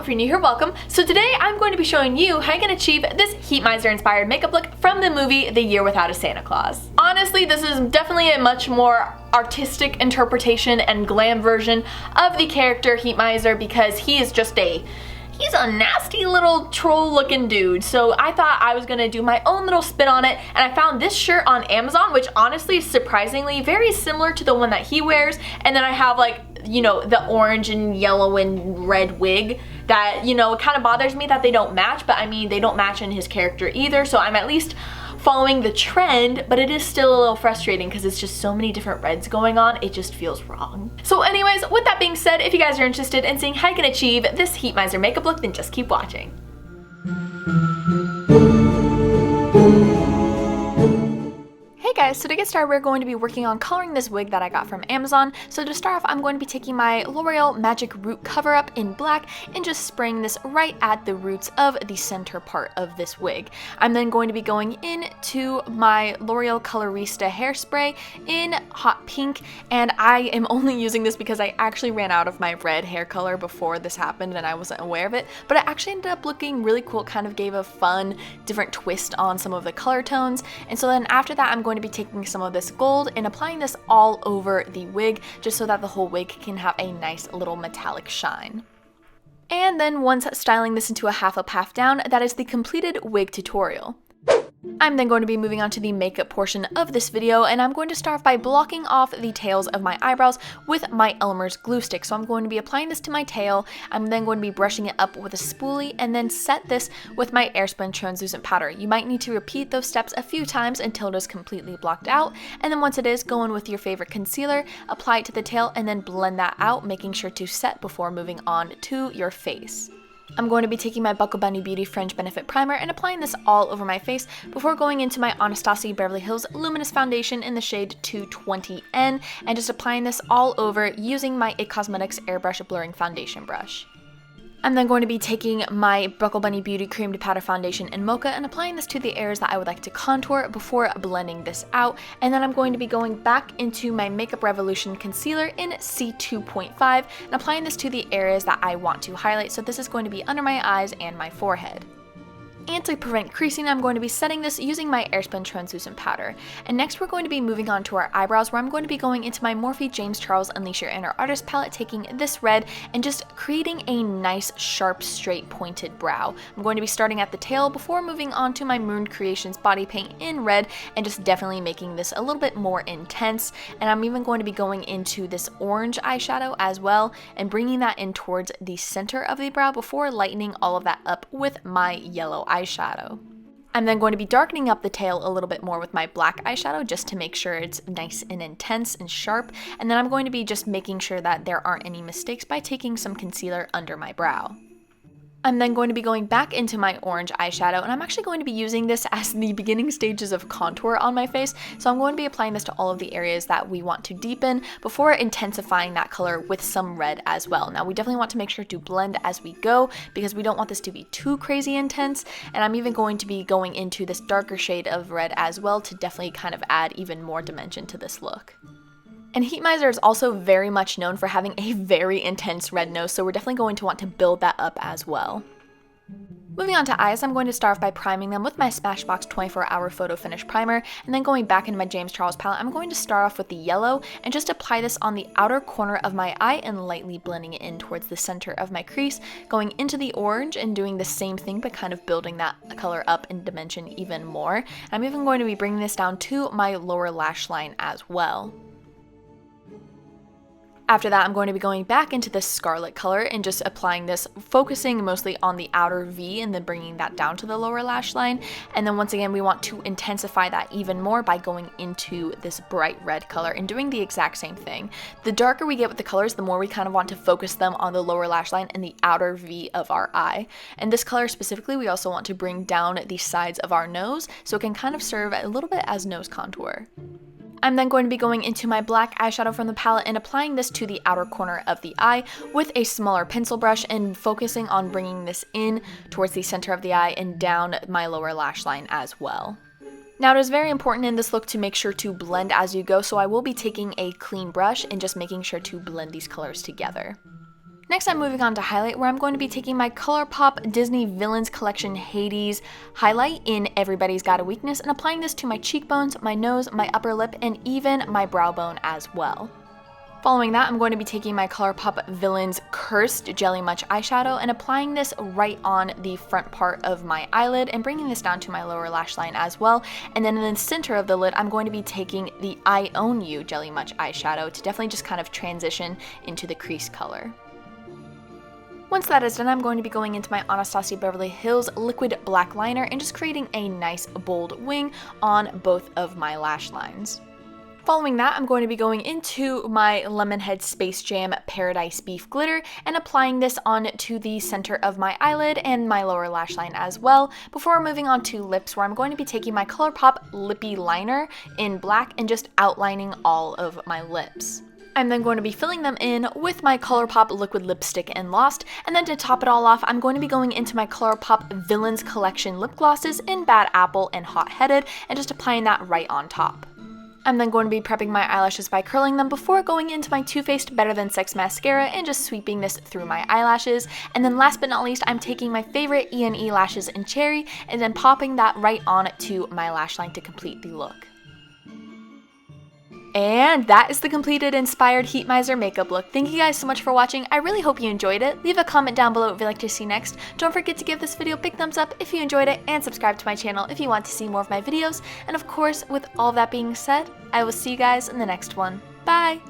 if you're new here, welcome. So today I'm going to be showing you how you can achieve this Heat Miser inspired makeup look from the movie The Year Without a Santa Claus. Honestly, this is definitely a much more artistic interpretation and glam version of the character Heat Miser because he's a nasty little troll looking dude. So I thought I was gonna do my own little spin on it, and I found this shirt on Amazon, which honestly is surprisingly very similar to the one that he wears. And then I have, like, you know, the orange and yellow and red wig that, you know, it kind of bothers me that they don't match, but I mean, they don't match in his character either, so I'm at least following the trend, but it is still a little frustrating because it's just so many different reds going on, it just feels wrong. So anyways, with that being said, if you guys are interested in seeing how you can achieve this Heat Miser makeup look, then just keep watching. Hey guys, so to get started, we're going to be working on coloring this wig that I got from Amazon. So to start off, I'm going to be taking my L'Oreal Magic Root Cover Up in black and just spraying this right at the roots of the center part of this wig. I'm then going to be going into my L'Oreal Colorista hairspray in hot pink, and I am only using this because I actually ran out of my red hair color before this happened and I wasn't aware of it, but it actually ended up looking really cool. It kind of gave a fun, different twist on some of the color tones. And so then after that, I'm going to be taking some of this gold and applying this all over the wig just so that the whole wig can have a nice little metallic shine. And then once styling this into a half up, half down, that is the completed wig tutorial. I'm then going to be moving on to the makeup portion of this video, and I'm going to start by blocking off the tails of my eyebrows with my Elmer's glue stick. So I'm going to be applying this to my tail. I'm then going to be brushing it up with a spoolie and then set this with my Airspun translucent powder. You might need to repeat those steps a few times until it is completely blocked out, and then once it is, go in with your favorite concealer, apply it to the tail, and then blend that out, making sure to set before moving on to your face. I'm going to be taking my Buckle Bunny Beauty Fringe Benefit Primer and applying this all over my face before going into my Anastasia Beverly Hills Luminous Foundation in the shade 220N and just applying this all over using my IT Cosmetics Airbrush Blurring Foundation Brush. I'm then going to be taking my Buckle Bunny Beauty Cream to Powder Foundation in Mocha and applying this to the areas that I would like to contour before blending this out. And then I'm going to be going back into my Makeup Revolution Concealer in C2.5 and applying this to the areas that I want to highlight. So this is going to be under my eyes and my forehead. And to prevent creasing, I'm going to be setting this using my Airspun translucent powder. And next we're going to be moving on to our eyebrows, where I'm going to be going into my Morphe James Charles Unleash Your Inner Artist palette, taking this red and just creating a nice, sharp, straight, pointed brow. I'm going to be starting at the tail before moving on to my Moon Creations body paint in red and just definitely making this a little bit more intense. And I'm even going to be going into this orange eyeshadow as well and bringing that in towards the center of the brow before lightening all of that up with my yellow eyeshadow. I'm then going to be darkening up the tail a little bit more with my black eyeshadow just to make sure it's nice and intense and sharp, and then I'm going to be just making sure that there aren't any mistakes by taking some concealer under my brow. I'm then going to be going back into my orange eyeshadow, and I'm actually going to be using this as the beginning stages of contour on my face, so I'm going to be applying this to all of the areas that we want to deepen before intensifying that color with some red as well. Now we definitely want to make sure to blend as we go because we don't want this to be too crazy intense, and I'm even going to be going into this darker shade of red as well to definitely kind of add even more dimension to this look. And Heat Miser is also very much known for having a very intense red nose, so we're definitely going to want to build that up as well. Moving on to eyes, I'm going to start off by priming them with my Smashbox 24-Hour Photo Finish Primer, and then going back into my James Charles palette, I'm going to start off with the yellow and just apply this on the outer corner of my eye and lightly blending it in towards the center of my crease, going into the orange and doing the same thing but kind of building that color up in dimension even more. And I'm even going to be bringing this down to my lower lash line as well. After that, I'm going to be going back into this scarlet color and just applying this, focusing mostly on the outer V and then bringing that down to the lower lash line. And then once again, we want to intensify that even more by going into this bright red color and doing the exact same thing. The darker we get with the colors, the more we kind of want to focus them on the lower lash line and the outer V of our eye. And this color specifically, we also want to bring down the sides of our nose so it can kind of serve a little bit as nose contour. I'm then going to be going into my black eyeshadow from the palette and applying this to the outer corner of the eye with a smaller pencil brush and focusing on bringing this in towards the center of the eye and down my lower lash line as well. Now, it is very important in this look to make sure to blend as you go, so I will be taking a clean brush and just making sure to blend these colors together. Next, I'm moving on to highlight, where I'm going to be taking my ColourPop Disney Villains Collection Hades highlight in Everybody's Got a Weakness and applying this to my cheekbones, my nose, my upper lip, and even my brow bone as well. Following that, I'm going to be taking my ColourPop Villains Cursed Jelly Much eyeshadow and applying this right on the front part of my eyelid and bringing this down to my lower lash line as well. And then in the center of the lid, I'm going to be taking the I Own You Jelly Much eyeshadow to definitely just kind of transition into the crease color. Once that is done, I'm going to be going into my Anastasia Beverly Hills liquid black liner and just creating a nice bold wing on both of my lash lines. Following that, I'm going to be going into my Lemonhead Space Jam Paradise Beef glitter and applying this onto the center of my eyelid and my lower lash line as well, before moving on to lips, where I'm going to be taking my ColourPop Lippy Liner in black and just outlining all of my lips. I'm then going to be filling them in with my ColourPop Liquid Lipstick in Lost, and then to top it all off, I'm going to be going into my ColourPop Villains Collection lip glosses in Bad Apple and Hot Headed, and just applying that right on top. I'm then going to be prepping my eyelashes by curling them before going into my Too Faced Better Than Sex mascara and just sweeping this through my eyelashes. And then last but not least, I'm taking my favorite E&E lashes in Cherry and then popping that right on to my lash line to complete the look. And that is the completed inspired Heat Miser makeup look. Thank you guys so much for watching. I really hope you enjoyed it. Leave a comment down below what you'd like to see next. Don't forget to give this video a big thumbs up if you enjoyed it, and subscribe to my channel if you want to see more of my videos. And of course, with all that being said, I will see you guys in the next one. Bye!